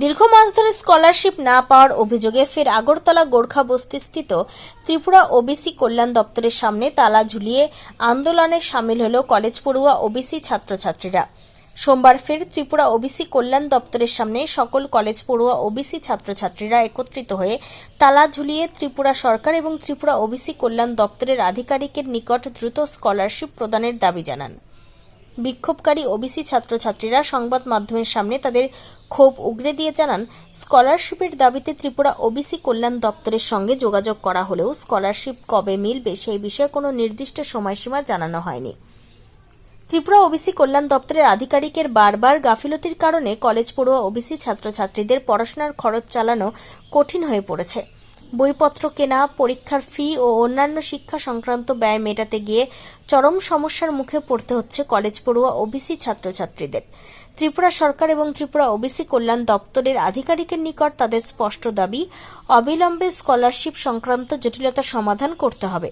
দীর্ঘ মাস ধরে স্কলারশিপ না পাওয়ার অভিযোগে ফের আগরতলা গোর্খা বস্তিস্থিত ত্রিপুরা ওবিসি কল্যাণ দপ্তরের সামনে তালা ঝুলিয়ে আন্দোলনে সামিল হল কলেজ পড়ুয়া ওবিসি ছাত্রছাত্রীরা। সোমবার ফের ত্রিপুরা ওবিসি কল্যাণ দপ্তরের সামনে সকল কলেজ পড়ুয়া ওবিসি ছাত্রছাত্রীরা একত্রিত হয়ে তালা ঝুলিয়ে ত্রিপুরা সরকার এবং ত্রিপুরা ওবিসি কল্যাণ দপ্তরের আধিকারিকের নিকট দ্রুত স্কলারশিপ প্রদানের দাবি জানান। বিক্ষোভকারী ওবিসি ছাত্রছাত্রীরা সংবাদ মাধ্যমের সামনে তাদের ক্ষোভ উগরে দিয়ে জানান, স্কলারশিপের দাবিতে ত্রিপুরা ওবিসি কল্যাণ দপ্তরের সঙ্গে যোগাযোগ করা হলেও স্কলারশিপ কবে মিলবে সেই বিষয়ে কোনো নির্দিষ্ট সময়সীমা জানানো হয়নি। ত্রিপুরা ওবিসি কল্যাণ দপ্তরের আধিকারিকের বারবার গাফিলতির কারণে কলেজ পড়ুয়া ওবিসি ছাত্রছাত্রীদের পড়াশোনার খরচ চালানো কঠিন হয়ে পড়েছে। বইপত্র কেনা, পরীক্ষার ফি ও অন্যান্য শিক্ষা সংক্রান্ত ব্যয় মেটাতে গিয়ে চরম সমস্যার মুখে পড়তে হচ্ছে কলেজ পড়ুয়া ওবিসি ছাত্রছাত্রীদের। ত্রিপুরা সরকার এবং ত্রিপুরা ওবিসি কল্যাণ দপ্তরের আধিকারিকের নিকট তাদের স্পষ্ট দাবি, অবিলম্বে স্কলারশিপ সংক্রান্ত জটিলতা সমাধান করতে হবে,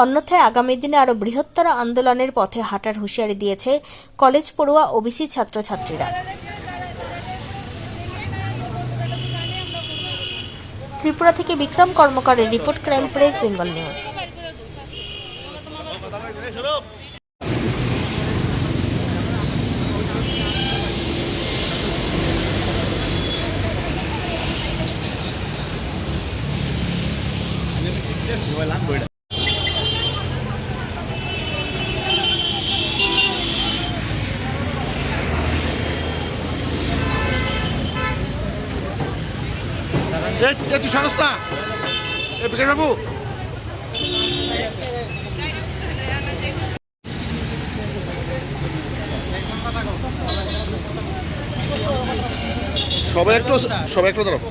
অন্যথায় আগামী দিনে আরও বৃহত্তর আন্দোলনের পথে হাঁটার হুঁশিয়ারি দিয়েছে কলেজ পড়ুয়া ওবিসি ছাত্রছাত্রীরা। ত্রিপুরা থেকে বিক্রম কর্মকারের report, crime press, Bengal news. তুই সারস না বিকাশ বাবু, সবাই একটু দাঁড়াও।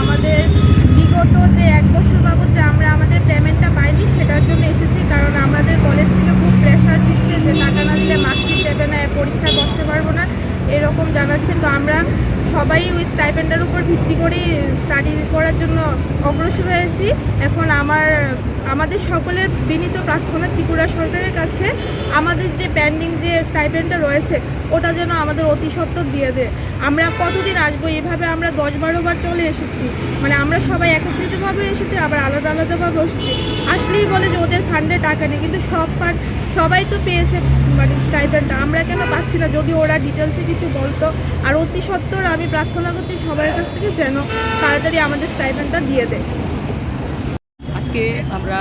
আমাদের বিগত যে 1 বছর বাবদ যে আমরা আমাদের পেমেন্টটা পাইনি সেটার জন্য এসেছি, কারণ আমাদের কলেজ থেকে খুব প্রেশার দিচ্ছে যে টাকা না দিলে মার্কশিট দেবে না, পরীক্ষা বসতে পারবো না, এরকম জানাচ্ছে। তো আমরা সবাই ওই স্টাইপেন্ডের উপর ভিত্তি করেই স্টাডি করার জন্য অগ্রসর হয়েছি। এখন আমাদের সকলের বিনীত প্রার্থনা ত্রিপুরা সরকারের কাছে আমাদের যে পেন্ডিং যে স্টাইপেন্ডটা রয়েছে ওটা যেন আমাদের অতি সত্বর দিয়ে দেয়। আমরা কতদিন আসবো এভাবে? আমরা 10-12 বার চলে এসেছি, মানে আমরা সবাই একত্রিতভাবে এসেছি, আবার আলাদা আলাদাভাবে এসেছি। আসলেই বলে যে ওদের ফান্ডে টাকা নেই, কিন্তু সবাই তো পেয়েছে মানে স্টাইপেন্ডটা, আমরা কেন পাচ্ছি না? যদি ওরা ডিটেলসে কিছু বলতো। আর অতি সত্বর আমি প্রার্থনা করছি সবার কাছ থেকে যেন তাড়াতাড়ি আমাদের স্টাইপেন্ডটা দিয়ে দেয়। আজকে আমরা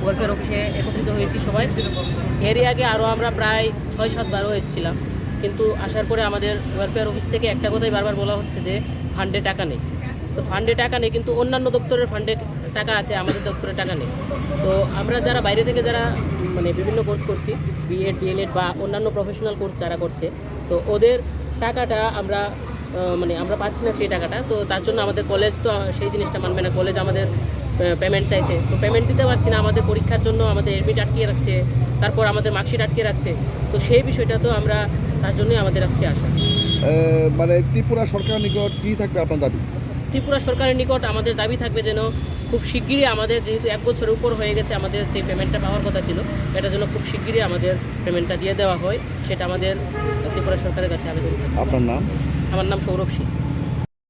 ওয়েলফেয়ার অফিসে একত্রিত হয়েছি সবাই। এর আগে আরও আমরা প্রায় 6-7 বারও এসেছিলাম, কিন্তু আসার পরে আমাদের ওয়েলফেয়ার অফিস থেকে একটা কথাই বারবার বলা হচ্ছে যে ফান্ডে টাকা নেই। তো ফান্ডে টাকা নেই, কিন্তু অন্যান্য দপ্তরের ফান্ডে টাকা আছে, আমাদের দপ্তরে টাকা নেই। তো আমরা যারা বাইরে থেকে যারা মানে বিভিন্ন কোর্স করছি, বিএড, ডিএলএড বা অন্যান্য প্রফেশনাল কোর্স যারা করছে, তো ওদের টাকাটা আমরা আমরা পাচ্ছি না সেই টাকাটা। তো তার জন্য আমাদের কলেজ তো সেই জিনিসটা মানবে না, কলেজ আমাদের পেমেন্ট চাইছে, তো পেমেন্ট দিতে পারছি না। আমাদের পরীক্ষার জন্য আমাদের এডমিট আটকিয়ে রাখছে, তারপর আমাদের মার্কশিট আটকিয়ে রাখছে। তো সেই বিষয়টা তো আমরা তার জন্যই আমাদের আজকে আসা। মানে ত্রিপুরা সরকারের নিকট কী থাকবে আপনার দাবি? ত্রিপুরা সরকারের নিকট আমাদের দাবি থাকবে যেন খুব শিগগিরই আমাদের, যেহেতু 1 বছরের উপর হয়ে গেছে আমাদের যে পেমেন্টটা পাওয়ার কথা ছিল, এটা যেন খুব শিগগিরই আমাদের পেমেন্টটা দিয়ে দেওয়া হয়, সেটা আমাদের ত্রিপুরা সরকারের কাছে আবেদন থাকবে। আপনার নাম? আমার নাম সৌরভ সিং।